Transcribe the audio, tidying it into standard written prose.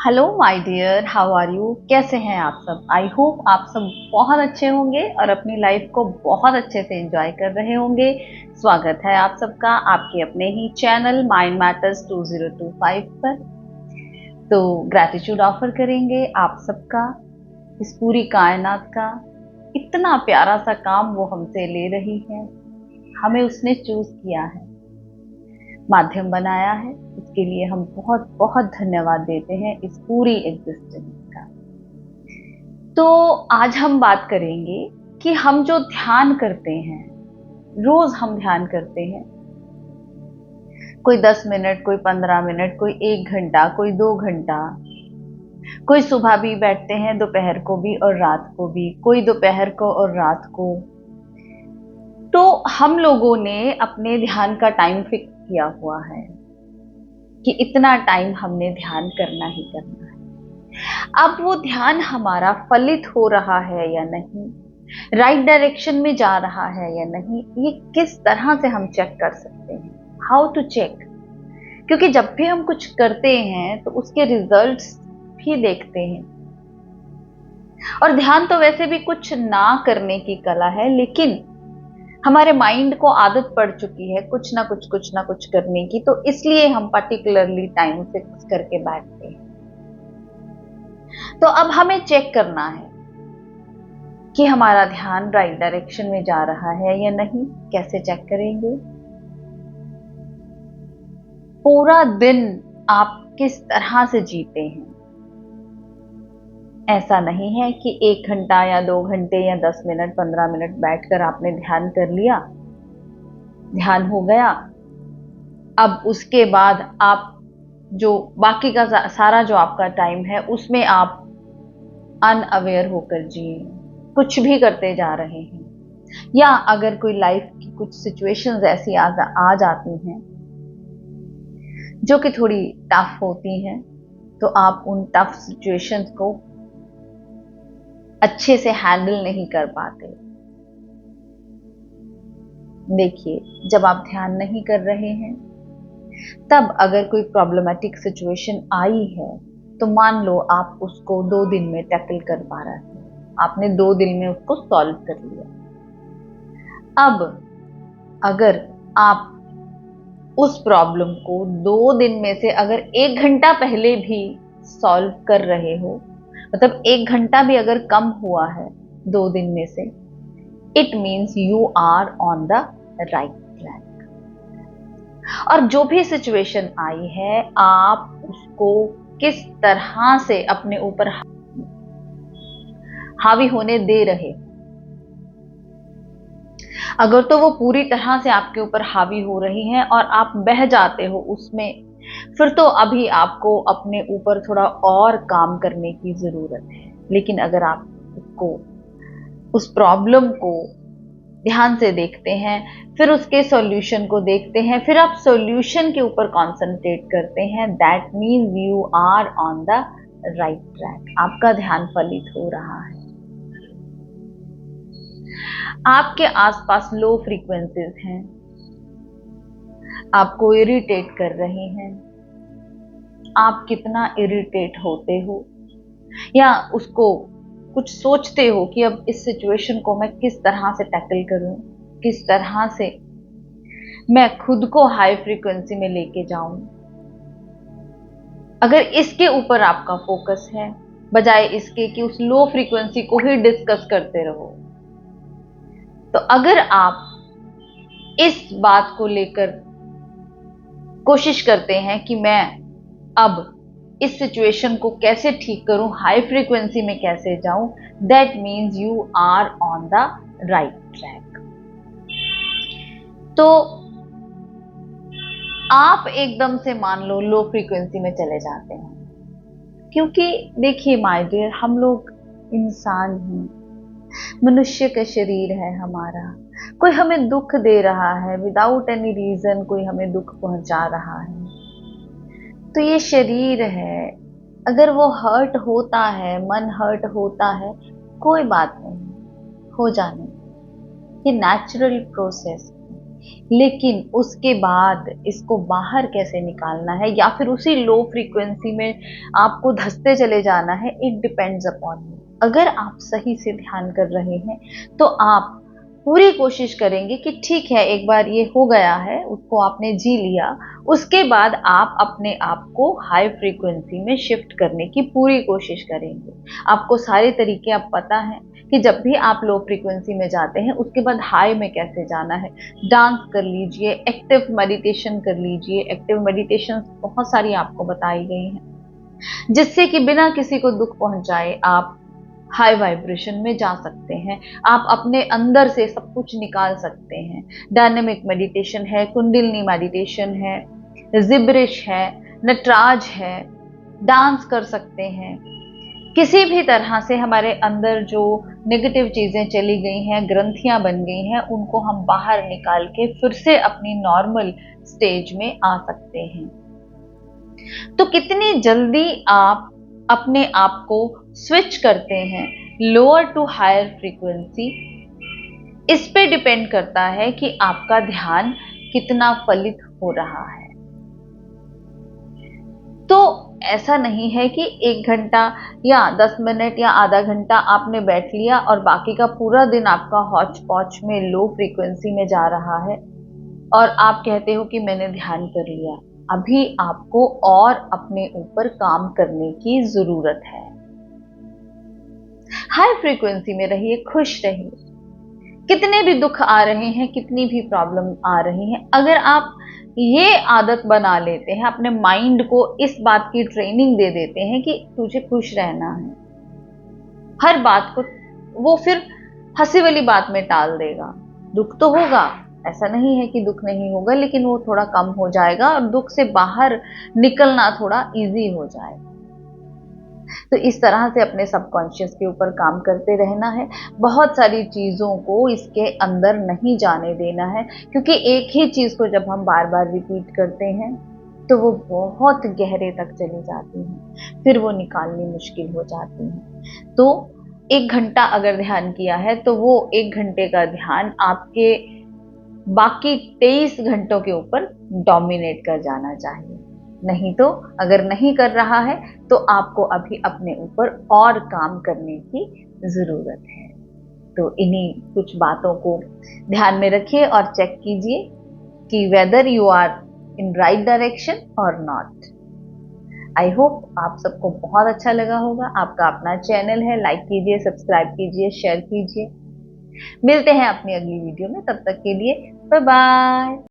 Hello my dear, how are you? कैसे हैं आप सब? आई होप आप सब बहुत अच्छे होंगे और अपनी लाइफ को बहुत अच्छे से एंजॉय कर रहे होंगे। स्वागत है आप सबका आपके अपने ही चैनल माइंड मैटर्स 2025 पर। तो ग्रैटिट्यूड ऑफर करेंगे आप सबका, इस पूरी कायनात का इतना प्यारा सा काम वो हमसे ले रही है। हमें उसने चूज किया है, माध्यम बनाया है, उसके लिए हम बहुत बहुत धन्यवाद देते हैं इस पूरी एग्जिस्टेंस का। तो आज हम बात करेंगे कि हम जो ध्यान करते हैं, रोज हम ध्यान करते हैं, कोई 10 मिनट, कोई 15 मिनट, कोई 1 घंटा, कोई 2 घंटा, कोई सुबह भी बैठते हैं, दोपहर को भी और रात को भी, कोई दोपहर को और रात को। तो हम लोगों ने अपने ध्यान का टाइम फिक्स किया हुआ है कि इतना टाइम हमने ध्यान करना ही करना है। अब वो ध्यान हमारा फलित हो रहा है या नहीं, राइट डायरेक्शन में जा रहा है या नहीं, ये किस तरह से हम चेक कर सकते हैं? How to check? क्योंकि जब भी हम कुछ करते हैं तो उसके रिजल्ट्स भी देखते हैं। और ध्यान तो वैसे भी कुछ ना करने की कला है, लेकिन हमारे माइंड को आदत पड़ चुकी है कुछ ना कुछ करने की, तो इसलिए हम पर्टिकुलरली टाइम फिक्स करके बैठते हैं। तो अब हमें चेक करना है कि हमारा ध्यान राइट डायरेक्शन में जा रहा है या नहीं। कैसे चेक करेंगे? पूरा दिन आप किस तरह से जीते हैं? ऐसा नहीं है कि 1 घंटा या 2 घंटे या 10 मिनट 15 मिनट बैठकर आपने ध्यान कर लिया, ध्यान हो गया, अब उसके बाद आप जो बाकी का सारा जो आपका टाइम है उसमें आप अनअवेयर होकर जिए, कुछ भी करते जा रहे हैं। या अगर कोई लाइफ की कुछ सिचुएशंस ऐसी आ जाती हैं जो कि थोड़ी टफ होती हैं, तो आप उन टफ सिचुएशंस को अच्छे से हैंडल नहीं कर पाते। देखिए, जब आप ध्यान नहीं कर रहे हैं, तब अगर कोई प्रॉब्लमेटिक सिचुएशन आई है, तो मान लो आप उसको 2 दिन में टैकल कर पा रहे हैं, आपने 2 दिन में उसको सॉल्व कर लिया। अब अगर आप उस प्रॉब्लम को 2 दिन में से अगर 1 घंटा पहले भी सॉल्व कर रहे हो, मतलब 1 घंटा भी अगर कम हुआ है 2 दिन में से, it means you are on the right track. और जो भी सिचुएशन आई है, आप उसको किस तरह से अपने ऊपर हावी होने दे रहे। अगर तो वो पूरी तरह से आपके ऊपर हावी हो रही हैं और आप बह जाते हो उसमें, फिर तो अभी आपको अपने ऊपर थोड़ा और काम करने की जरूरत है। लेकिन अगर आप उसको, उस प्रॉब्लम को ध्यान से देखते हैं, फिर उसके सॉल्यूशन को देखते हैं, फिर आप सॉल्यूशन के ऊपर कंसंट्रेट करते हैं, that means you are on the right track. आपका ध्यान फलित हो रहा है। आपके आसपास लो फ्रीक्वेंसीज हैं, आपको इरिटेट कर रहे हैं। आप कितना इरिटेट होते हो या उसको कुछ सोचते हो कि अब इस सिचुएशन को मैं किस तरह से टैकल करूं, किस तरह से मैं खुद को हाई फ्रीक्वेंसी में लेके जाऊं। अगर इसके ऊपर आपका फोकस है, बजाय इसके कि उस लो फ्रीक्वेंसी को ही डिस्कस करते रहो, तो अगर आप इस बात को लेकर कोशिश करते हैं कि मैं अब इस सिचुएशन को कैसे ठीक करूं, हाई फ्रीक्वेंसी में कैसे जाऊं, that means you are on the right track. तो आप एकदम से मान लो लो फ्रीक्वेंसी में चले जाते हैं, क्योंकि देखिए माय डियर, हम लोग इंसान हैं, मनुष्य का शरीर है हमारा। कोई हमें दुख दे रहा है विदाउट एनी रीजन, कोई हमें दुख पहुंचा रहा है, तो ये शरीर है। अगर वो हर्ट होता है, मन हर्ट होता है, कोई बात नहीं, हो जाने, ये नेचुरल प्रोसेस। लेकिन उसके बाद इसको बाहर कैसे निकालना है या फिर उसी लो फ्रीक्वेंसी में आपको धंसते चले जाना है, इट डिपेंड्स अपॉन यू। अगर आप सही से ध्यान कर रहे हैं तो आप पूरी कोशिश करेंगे कि ठीक है, एक बार ये हो गया है, उसको आपने जी लिया, उसके बाद आप अपने आप को हाई फ्रीक्वेंसी में शिफ्ट करने की पूरी कोशिश करेंगे। आपको सारे तरीके अब पता है कि जब भी आप लो फ्रीक्वेंसी में जाते हैं उसके बाद हाई में कैसे जाना है। डांस कर लीजिए, एक्टिव मेडिटेशन कर लीजिए। एक्टिव मेडिटेशन बहुत सारी आपको बताई गई हैं जिससे कि बिना किसी को दुख पहुंचाए आप हाई वाइब्रेशन में जा सकते हैं। आप अपने अंदर से सब कुछ निकाल सकते हैं। डायनेमिक मेडिटेशन है, कुंडलिनी मेडिटेशन है, जिब्रिश है, नटराज है, डांस कर सकते हैं। किसी भी तरह से हमारे अंदर जो नेगेटिव चीजें चली गई हैं, ग्रंथियां बन गई हैं, उनको हम बाहर निकाल के फिर से अपनी नॉर्मल स्टेज में आ सकते हैं। तो कितनी जल्दी आप अपने आप को स्विच करते हैं लोअर टू हायर फ्रीक्वेंसी, इस पे डिपेंड करता है कि आपका ध्यान कितना फलित हो रहा है। तो ऐसा नहीं है कि 1 घंटा या 10 मिनट या आधा घंटा आपने बैठ लिया और बाकी का पूरा दिन आपका हौच पौच में लो फ्रीक्वेंसी में जा रहा है और आप कहते हो कि मैंने ध्यान कर लिया। अभी आपको और अपने ऊपर काम करने की जरूरत है। हाई फ्रीक्वेंसी में रहिए, खुश रहिए। कितने भी दुख आ रहे हैं, कितनी भी प्रॉब्लम आ रही हैं, अगर आप ये आदत बना लेते हैं, अपने माइंड को इस बात की ट्रेनिंग दे देते हैं कि तुझे खुश रहना है, हर बात को वो फिर हंसी वाली बात में टाल देगा। दुख तो होगा, ऐसा नहीं है कि दुख नहीं होगा, लेकिन वो थोड़ा कम हो जाएगा और दुख से बाहर निकलना थोड़ा इजी हो जाएगा। तो इस तरह से अपने सबकॉन्शियस के ऊपर काम करते रहना है। बहुत सारी चीज़ों को इसके अंदर नहीं जाने देना है, क्योंकि एक ही चीज़ को जब हम बार बार रिपीट करते हैं तो वो बहुत गहरे तक चली जाती है, फिर वो निकालनी मुश्किल हो जाती है। तो 1 घंटा अगर ध्यान किया है तो वो 1 घंटे का ध्यान आपके बाकी 23 घंटों के ऊपर डोमिनेट कर जाना चाहिए। नहीं तो अगर नहीं कर रहा है तो आपको अभी अपने ऊपर और काम करने की जरूरत है। तो इन्हीं कुछ बातों को ध्यान में रखिए और चेक कीजिए कि whether you are in right direction और नॉट। आई होप आप सबको बहुत अच्छा लगा होगा। आपका अपना चैनल है, लाइक कीजिए, सब्सक्राइब कीजिए, शेयर कीजिए। मिलते हैं अपनी अगली वीडियो में, तब तक के लिए बाय बाय।